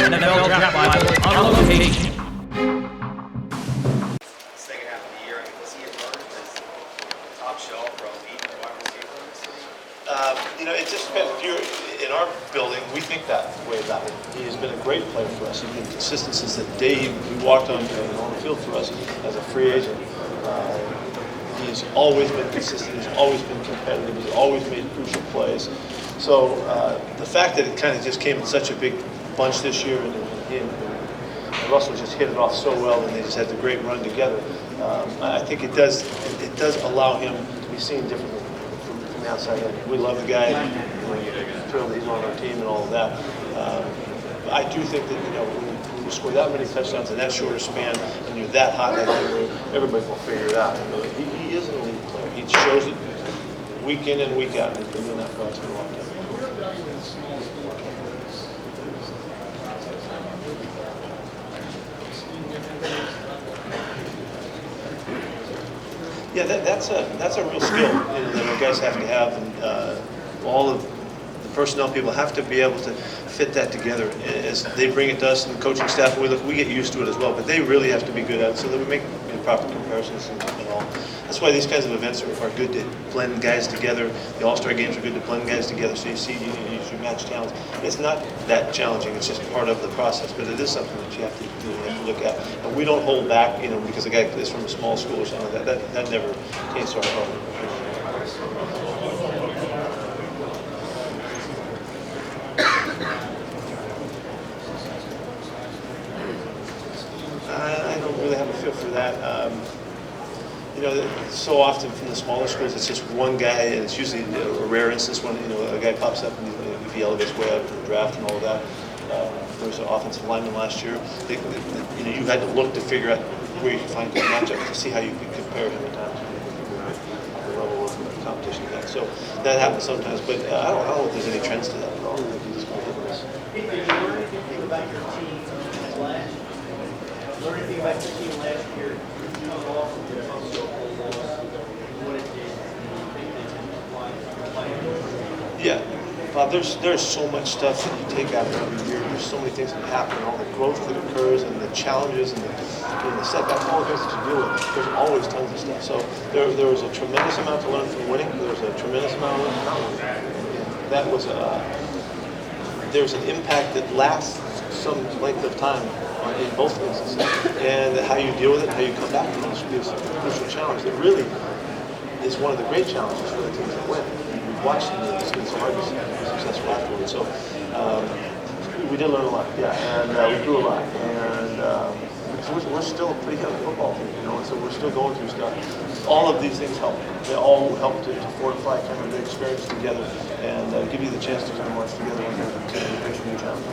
NFL Draft Bible on location. Second half of the year, I can see it emerge as top shelf for elite wide receiver in the city. It just depends. If you're in our building, we think that way about it. He has been a great player for us. He's been consistent since the day he walked on the field for us as a free agent. He's always been consistent. He's always been competitive. He's always made crucial plays. So the fact that it kind of just came in such a big bunch this year, and he and Russell just hit it off so well, and they just had the great run together. I think it does allow him to be seen differently from the outside. We love the guy. Thrilled he's on our team and all of that. I do think that when you score that many touchdowns in that shorter span, and you're that hot, everybody will figure it out. He is an elite player. He shows it week in and week out. He's been doing that for us for a long time. Yeah, that's a real skill that our guys have to have, and all of the personnel people have to be able to fit that together. As they bring it to us and the coaching staff, we get used to it as well, but they really have to be good at it so that we make proper comparisons and all. That's why these kinds of events are good to blend guys together. The All-Star games are good to blend guys together, so you see you match talents. It's not that challenging. It's just part of the process, but it is something that you have to look at. And we don't hold back, because a guy is from a small school or something like that. That never takes our heart. I don't really have a feel for that. So often from the smaller schools, it's just one guy, and it's usually a rare instance when a guy pops up and he elevates way up in the draft and all of that. There was an offensive lineman last year. You had to look to figure out where you could find good matchups to see how you could compare him at times. The level of competition you had. So that happens sometimes, but I don't know if there's any trends to that at all. Did you learn anything about your team last year? Learn anything about your team last year? Yeah, Bob, there's so much stuff that you take out of every year. There's so many things that happen, all the growth that occurs, and the challenges, and the setbacks, all the things that you deal with. There's always tons of stuff. So there was a tremendous amount to learn from winning. There was a tremendous amount to learn from not winning. That was there's an impact that lasts some length of time in both instances, and how you deal with it, how you come back from this is a crucial challenge that really is one of the great challenges for the teams that win. We've watched them, it's been so hard to be successful afterwards. So we did learn a lot, yeah, and we grew a lot, and we're still a pretty young football team, so we're still going through stuff. All of these things help. They all help to fortify kind of the experience together and give you the chance to kind of march together and face new challenges.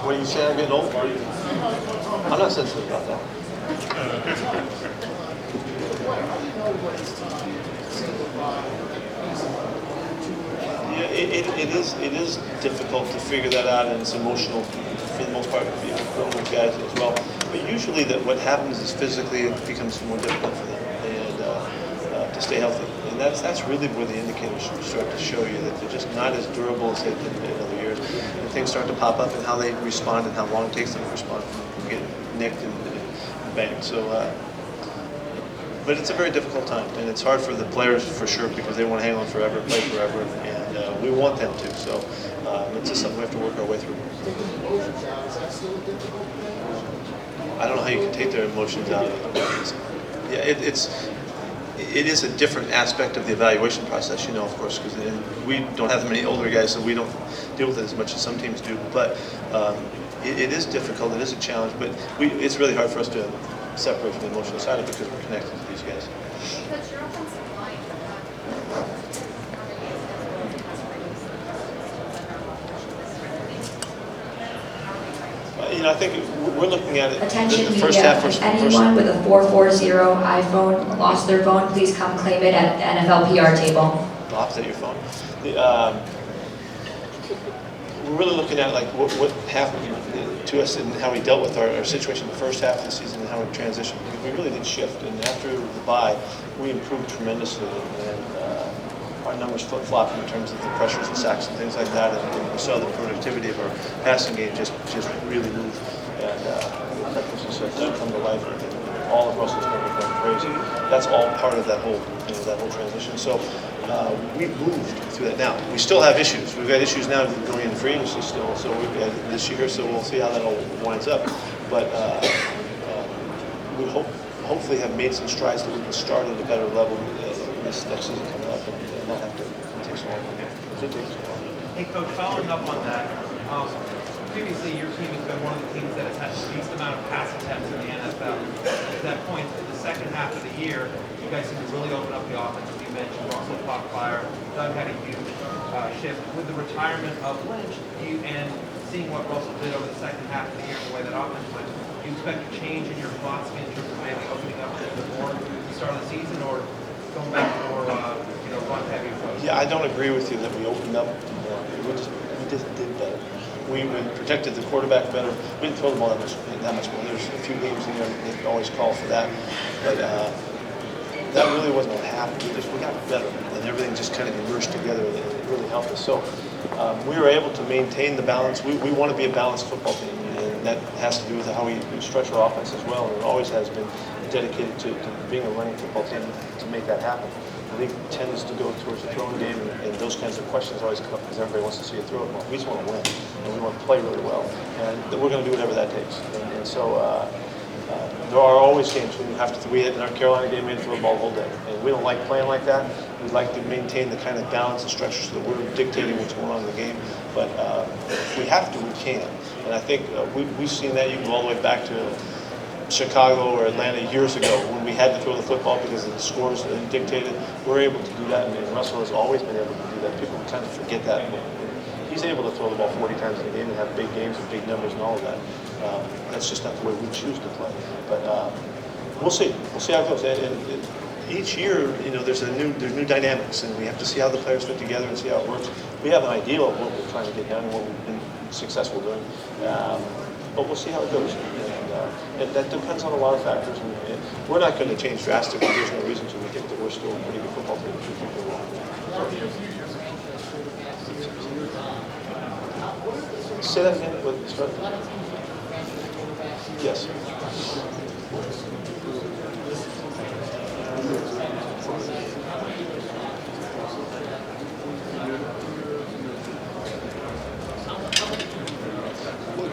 What are you saying? I'm getting old? I'm not sensitive about that. Yeah, it is difficult to figure that out, and it's emotional for the most part for those guys as well. But usually, what happens is physically it becomes more difficult for them and to stay healthy. And that's really where the indicators start to show you that they're just not as durable as they've been in other years. And things start to pop up, and how they respond and how long it takes them to respond from getting nicked and banged. So, but it's a very difficult time, and it's hard for the players for sure because they want to hang on forever, play forever, and we want them to. So it's just something we have to work our way through. I don't know how you can take their emotions out of it. Yeah, it is a different aspect of the evaluation process, of course, because we don't have that many older guys, so we don't deal with it as much as some teams do. But it is difficult, it is a challenge, but it's really hard for us to separate from the emotional side of it because we're connected to these guys. Coach, your offensive line, I think we're looking at it. Attention the first media, half if anyone with a 440 iPhone lost their phone, please come claim it at the NFL PR table. Lost at your phone. We're really looking at what happened to us and how we dealt with our situation in the first half of the season and how we transitioned. We really did shift, and after the bye, we improved tremendously. And our numbers flip-flopping in terms of the pressures and sacks and things like that, and we saw the productivity of our passing game just really move, and that was just come to life. And all of Russell's numbers went crazy. That's all part of that whole transition. So we've moved through that. Now we still have issues. We've got issues now going into free agency still. So we've got this year. So we'll see how that all winds up. But we hopefully have made some strides that we can start at a better level this next season coming up, and not have to take so long. Hey, Coach, following up on that, previously your team has been one of the teams that has had the least amount of pass attempts in the NFL. At that point, in the second half of the year, you guys seem to really open up the offense. As you mentioned, Russell caught fire. Doug had a huge shift. With the retirement of Lynch and seeing what Russell did over the second half of the year and the way that offense went, do you expect a change in your philosophy in terms of maybe opening up a little bit more at the start of the season, or going back to more run-heavy approach? Yeah, I don't agree with you that we opened up more. We just did better. We protected the quarterback better. We didn't throw the ball that much more. There's a few games in there that always call for that, but that really wasn't what happened. We got better, and everything just kind of emerged together, and it really helped us. So we were able to maintain the balance. We want to be a balanced football team, and that has to do with how we stretch our offense as well, and it always has been dedicated to being a running football team to make that happen. The league tends to go towards the throwing game, and those kinds of questions always come up because everybody wants to see a throw. Well, we just want to win, and we want to play really well, and we're going to do whatever that takes. And so there are always games when you have to. We had in our Carolina game, we had to throw the ball the whole day, and we don't like playing like that. We like to maintain the kind of balance and structure so that we're dictating what's going on in the game. But if we have to, we can. And I think we've seen that. You can go all the way back to Chicago or Atlanta years ago when we had to throw the football because of the scores that dictated. We're able to do that, and Russell has always been able to do that. People kind of forget that. He's able to throw the ball 40 times in a game and have big games and big numbers and all of that. That's just not the way we choose to play. But we'll see. We'll see how it goes. And each year, there's new dynamics, and we have to see how the players fit together and see how it works. We have an idea of what we're trying to get done and what we've been successful doing. But we'll see how it goes. And that depends on a lot of factors. And we're not going to change drastically. There's no reason to. We think that we're still a pretty good football team. Say that again. Yes.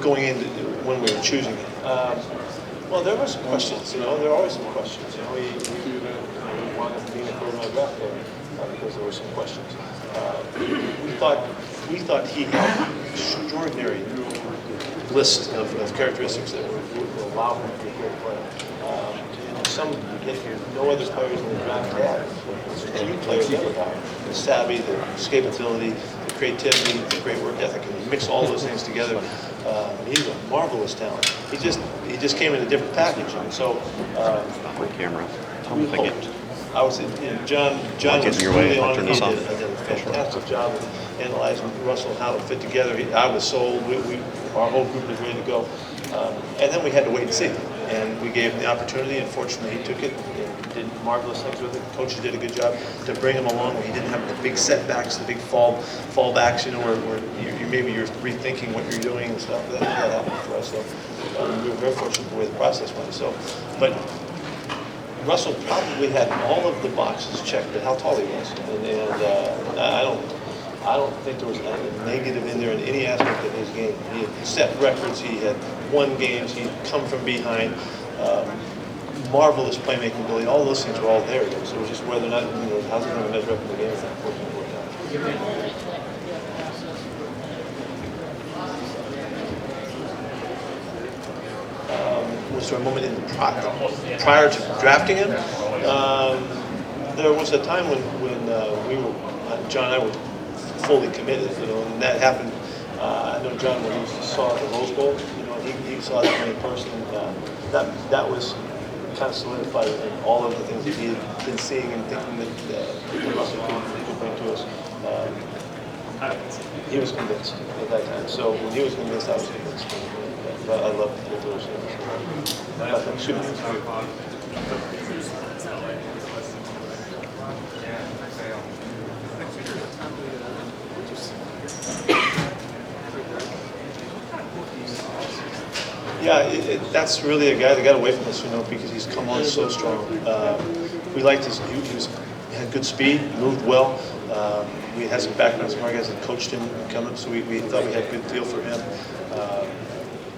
Going into when we were choosing it. Well, there were some questions. There are always some questions. We wound up being a quarterback draft pick because there were some questions. We thought he had an extraordinary list of characteristics that would allow him to be a great player. No other players in the draft had. Few players ever have. The savvy, the escapability, the creativity, the great work ethic, and you mix all those things together. He's a marvelous talent. He just came in a different package, and so camera. we hoped. I would say, John was really on it. He did a fantastic job of analyzing Russell and how it fit together. I was sold. Our whole group was ready to go, and then we had to wait and see. And we gave him the opportunity, and fortunately he took it and did marvelous things with it. The coaches did a good job to bring him along where he didn't have the big setbacks, the big fallbacks, where maybe you're rethinking what you're doing and stuff. That happened for us. So we were very fortunate the way the process went. But Russell probably had all of the boxes checked at how tall he was, and I don't think there was a negative in there in any aspect of his game. He had set records, he had won games, he'd come from behind, marvelous playmaking ability. All those things were all there. So it was just whether or not, how's he going to measure up in the game? Unfortunately, worked out. Was there a moment in prior to drafting him? There was a time when John and I were fully committed, and that happened. I know John, when he saw the Rose Bowl, he saw that in person. That was kind of solidified in all of the things that he had been seeing and thinking that Russell could bring to us. He was convinced at that time. So when he was convinced, I was convinced. I love those things. Yeah, that's really a guy that got away from us, because he's come on so strong. We liked his, he had good speed, moved well. We had some background, some guys that coached him coming, so we thought we had a good deal for him.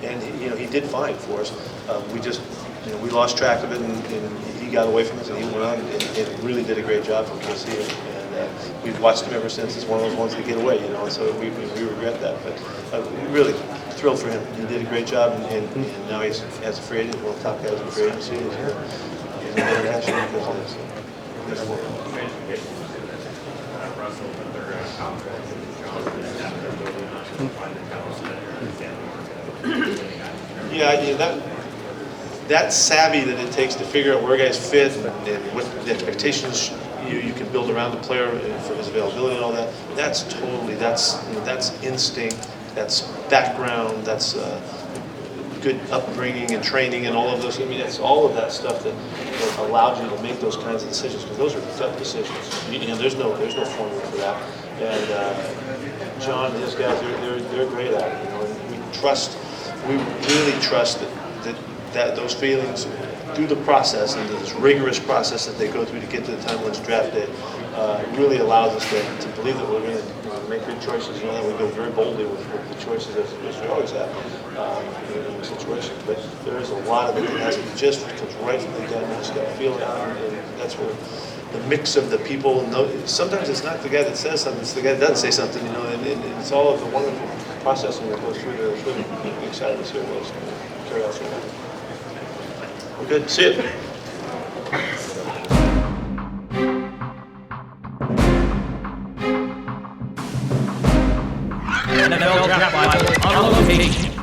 And he did fine for us. We just, we lost track of it, and he got away from us, and he went on and really did a great job for KC. And we've watched him ever since. It's one of those ones that get away, so we regret that. But really thrilled for him. He did a great job, and now he's as a free agent, one of the top guys in free agency. He's an international because of this. Yeah, that savvy that it takes to figure out where guys fit and what the expectations you can build around the player for his availability and all that. That's instinct, that's background, that's good upbringing and training and all of those. I mean, it's all of that stuff that allowed you to make those kinds of decisions, because those are tough decisions. There's no formula for that. And John and his guys, they're great at it. And we really trust that those feelings through the process and this rigorous process that they go through to get to the time when it's draft day really allows us to believe that we're going to make good choices. That we go very boldly with the choices as we always have in situations. But there is a lot of it that comes right from the gut. You just got to feel it out, and that's where the mix of the people. And sometimes it's not the guy that says something; it's the guy that doesn't say something. And it's all of the wonderful processing that goes through there. It's really exciting to see what it's going to carry out. We're good. See you. NFL Draft Bible on location.